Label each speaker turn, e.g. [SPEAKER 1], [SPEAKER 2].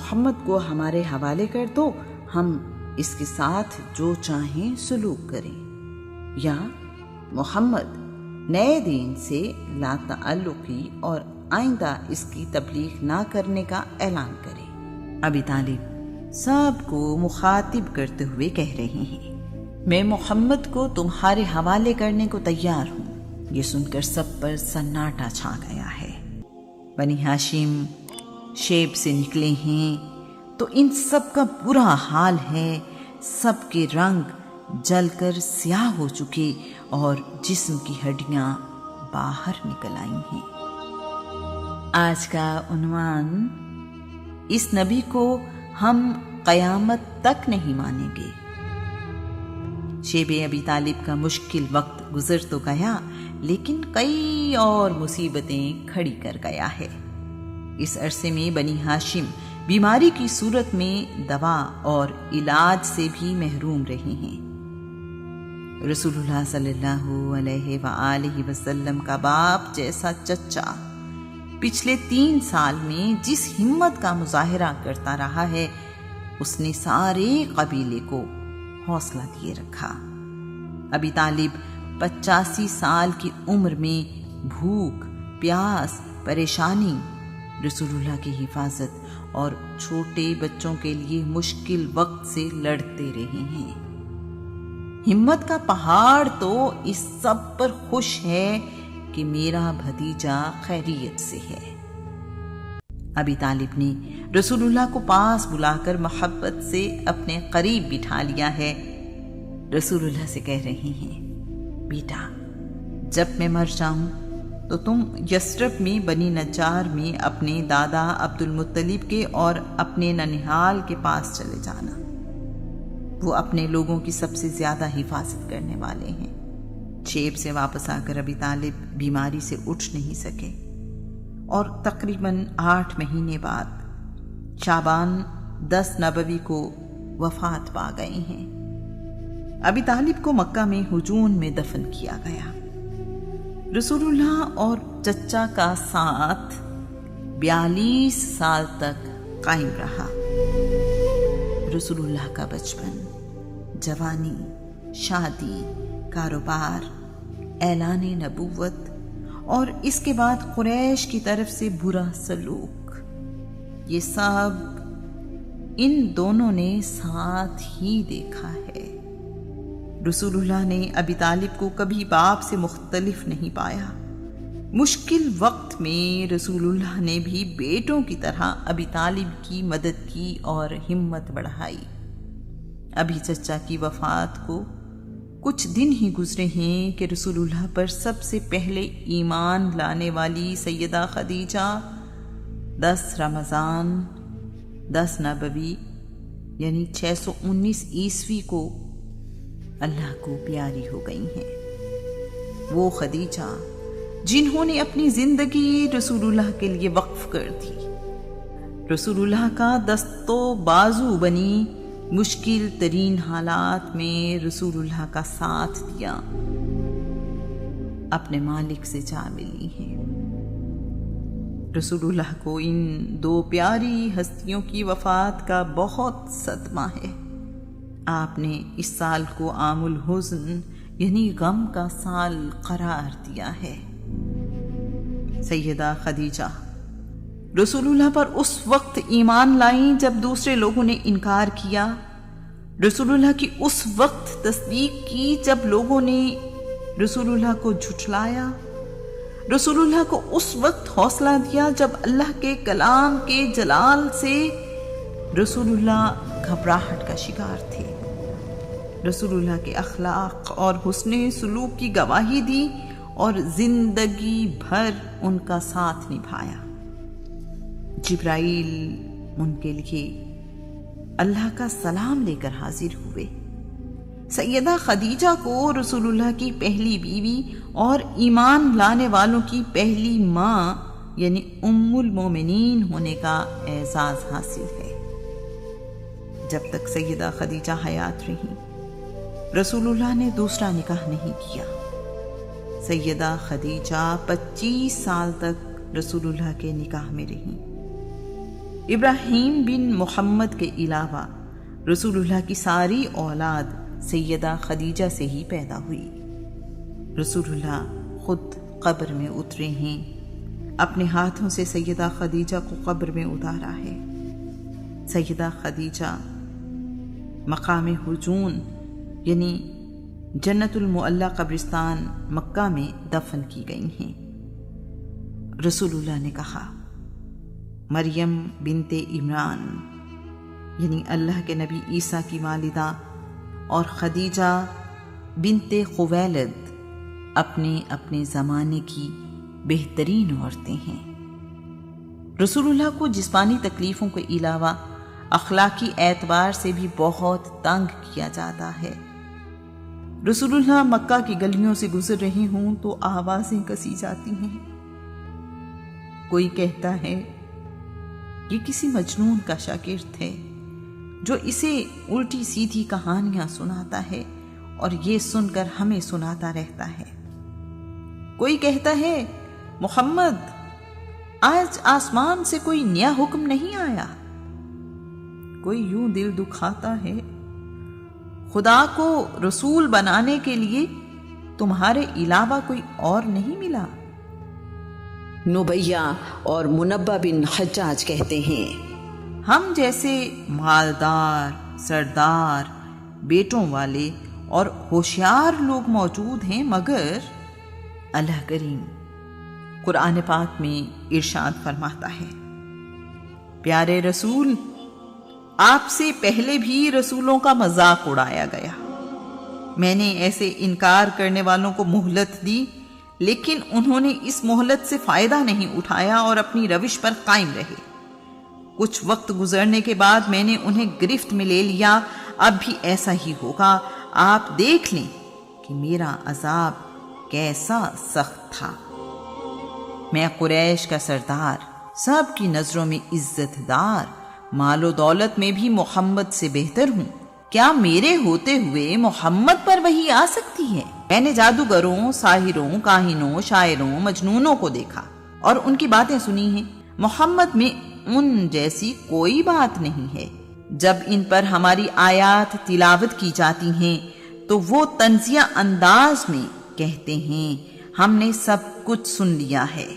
[SPEAKER 1] محمد کو ہمارے حوالے کر دو، ہم اس کے ساتھ جو چاہیں سلوک کریں، یا محمد نئے دین سے لا تعلقی اور آئندہ اس کی تبلیغ نہ کرنے کا اعلان کریں۔ ابی طالب سب کو مخاطب کرتے ہوئے کہہ رہے ہیں، میں محمد کو تمہارے حوالے کرنے کو تیار ہوں۔ یہ سن کر سب پر سناٹا چھا گیا ہے۔ بنی ہاشم شیب سے نکلے ہیں تو ان سب کا برا حال ہے، سب کے رنگ جل کر سیاہ ہو چکے اور جسم کی ہڈیاں باہر نکل آئی ہیں۔ آج کا عنوان، اس نبی کو ہم قیامت تک نہیں مانیں گے۔ شیب ابی طالب کا مشکل وقت گزر تو گیا، لیکن کئی اور مصیبتیں کھڑی کر گیا ہے۔ اس عرصے میں بنی ہاشم بیماری کی صورت میں دوا اور علاج سے بھی محروم رہے ہیں۔ رسول اللہ صلی اللہ علیہ وآلہ وسلم کا باپ جیسا چچا پچھلے 3 سال میں جس ہمت کا مظاہرہ کرتا رہا ہے، اس نے سارے قبیلے کو حوصلہ دیے رکھا۔ ابی طالب 85 سال کی عمر میں بھوک، پیاس، پریشانی، رسول اللہ کی حفاظت اور چھوٹے بچوں کے لیے مشکل وقت سے لڑتے رہے ہیں۔ ہمت کا پہاڑ تو اس سب پر خوش ہے کہ میرا بھتیجا خیریت سے ہے۔ ابی طالب نے رسول اللہ کو پاس بلا کر محبت سے اپنے قریب بٹھا لیا ہے۔ رسول اللہ سے کہہ رہے ہیں، بیٹا جب میں مر جاؤں تو تم یثرب میں بنی نجار میں اپنے دادا عبد المطلب کے اور اپنے ننہال کے پاس چلے جانا۔ وہ اپنے لوگوں کی سب سے زیادہ حفاظت کرنے والے ہیں۔ شیب سے واپس آ کر ابی طالب بیماری سے اٹھ نہیں سکے اور تقریباً 8 مہینے بعد شعبان 10 نبوی کو وفات پا گئے ہیں۔ ابی طالب کو مکہ میں ہجون میں دفن کیا گیا۔ رسول اللہ اور چچا کا ساتھ 42 سال تک قائم رہا۔ رسول اللہ کا بچپن، جوانی، شادی، کاروبار، اعلان نبوت اور اس کے بعد قریش کی طرف سے برا سلوک، یہ سب ان دونوں نے ساتھ ہی دیکھا ہے۔ رسول اللہ نے ابی طالب کو کبھی باپ سے مختلف نہیں پایا۔ مشکل وقت میں رسول اللہ نے بھی بیٹوں کی طرح ابی طالب کی مدد کی اور ہمت بڑھائی۔ ابھی چچا کی وفات کو کچھ دن ہی گزرے ہیں کہ رسول اللہ پر سب سے پہلے ایمان لانے والی سیدہ خدیجہ 10 رمضان 10 نبوی یعنی 619 عیسوی کو اللہ کو پیاری ہو گئی ہیں۔ وہ خدیجہ جنہوں نے اپنی زندگی رسول اللہ کے لیے وقف کر دی، رسول اللہ کا دست و بازو بنی، مشکل ترین حالات میں رسول اللہ کا ساتھ دیا، اپنے مالک سے جا ملی ہیں۔ رسول اللہ کو ان 2 پیاری ہستیوں کی وفات کا بہت صدمہ ہے۔ آپ نے اس سال کو عام الحزن یعنی غم کا سال قرار دیا ہے۔ سیدہ خدیجہ رسول اللہ پر اس وقت ایمان لائیں جب دوسرے لوگوں نے انکار کیا، رسول اللہ کی اس وقت تصدیق کی جب لوگوں نے رسول اللہ کو جھٹلایا، رسول اللہ کو اس وقت حوصلہ دیا جب اللہ کے کلام کے جلال سے رسول اللہ گھبراہٹ کا شکار تھے، رسول اللہ کے اخلاق اور حسن سلوک کی گواہی دی اور زندگی بھر ان کا ساتھ نبھایا۔ جبرائیل ان کے لیے اللہ کا سلام لے کر حاضر ہوئے۔ سیدہ خدیجہ کو رسول اللہ کی پہلی بیوی اور ایمان لانے والوں کی پہلی ماں یعنی ام المومنین ہونے کا اعزاز حاصل ہے۔ جب تک سیدہ خدیجہ حیات رہی، رسول اللہ نے دوسرا نکاح نہیں کیا۔ سیدہ خدیجہ 25 سال تک رسول اللہ کے نکاح میں رہیں۔ ابراہیم بن محمد کے علاوہ رسول اللہ کی ساری اولاد سیدہ خدیجہ سے ہی پیدا ہوئی۔ رسول اللہ خود قبر میں اترے ہیں، اپنے ہاتھوں سے سیدہ خدیجہ کو قبر میں اتارا ہے۔ سیدہ خدیجہ مقام ہجون یعنی جنت المعلی قبرستان مکہ میں دفن کی گئی ہیں۔ رسول اللہ نے کہا، مریم بنت عمران یعنی اللہ کے نبی عیسیٰ کی والدہ اور خدیجہ بنت خویلد اپنے اپنے زمانے کی بہترین عورتیں ہیں۔ رسول اللہ کو جسمانی تکلیفوں کے علاوہ اخلاقی اعتبار سے بھی بہت تنگ کیا جاتا ہے۔ رسول اللہ مکہ کی گلیوں سے گزر رہے ہوں تو آوازیں کسی جاتی ہیں۔ کوئی کہتا ہے یہ کسی مجنون کا شاگرد ہے جو اسے الٹی سیدھی کہانیاں سناتا ہے اور یہ سن کر ہمیں سناتا رہتا ہے۔ کوئی کہتا ہے محمد آج آسمان سے کوئی نیا حکم نہیں آیا۔ کوئی یوں دل دکھاتا ہے خدا کو رسول بنانے کے لیے تمہارے علاوہ کوئی اور نہیں ملا۔
[SPEAKER 2] نبیہ اور منبہ بن حجاج کہتے ہیں،
[SPEAKER 1] ہم جیسے مالدار، سردار، بیٹوں والے اور ہوشیار لوگ موجود ہیں، مگر اللہ کریم قرآن پاک میں ارشاد فرماتا ہے، پیارے رسول آپ سے پہلے بھی رسولوں کا مذاق اڑایا گیا، میں نے ایسے انکار کرنے والوں کو مہلت دی لیکن انہوں نے اس مہلت سے فائدہ نہیں اٹھایا اور اپنی روش پر قائم رہے۔ کچھ وقت گزرنے کے بعد میں نے انہیں گرفت میں لے لیا، اب بھی ایسا ہی ہوگا، آپ دیکھ لیں کہ میرا عذاب کیسا سخت تھا۔ میں قریش کا سردار، سب کی نظروں میں عزت دار، مال و دولت میں بھی محمد سے بہتر ہوں، کیا میرے ہوتے ہوئے محمد پر وحی آ سکتی ہے؟ میں نے جادوگروں، ساحروں، کاہنوں، شاعروں، مجنونوں کو دیکھا اور ان کی باتیں سنی ہیں، محمد میں ان جیسی کوئی بات نہیں ہے۔ جب ان پر ہماری آیات تلاوت کی جاتی ہیں تو وہ طنزیہ انداز میں کہتے ہیں ہم نے سب کچھ سن لیا ہے۔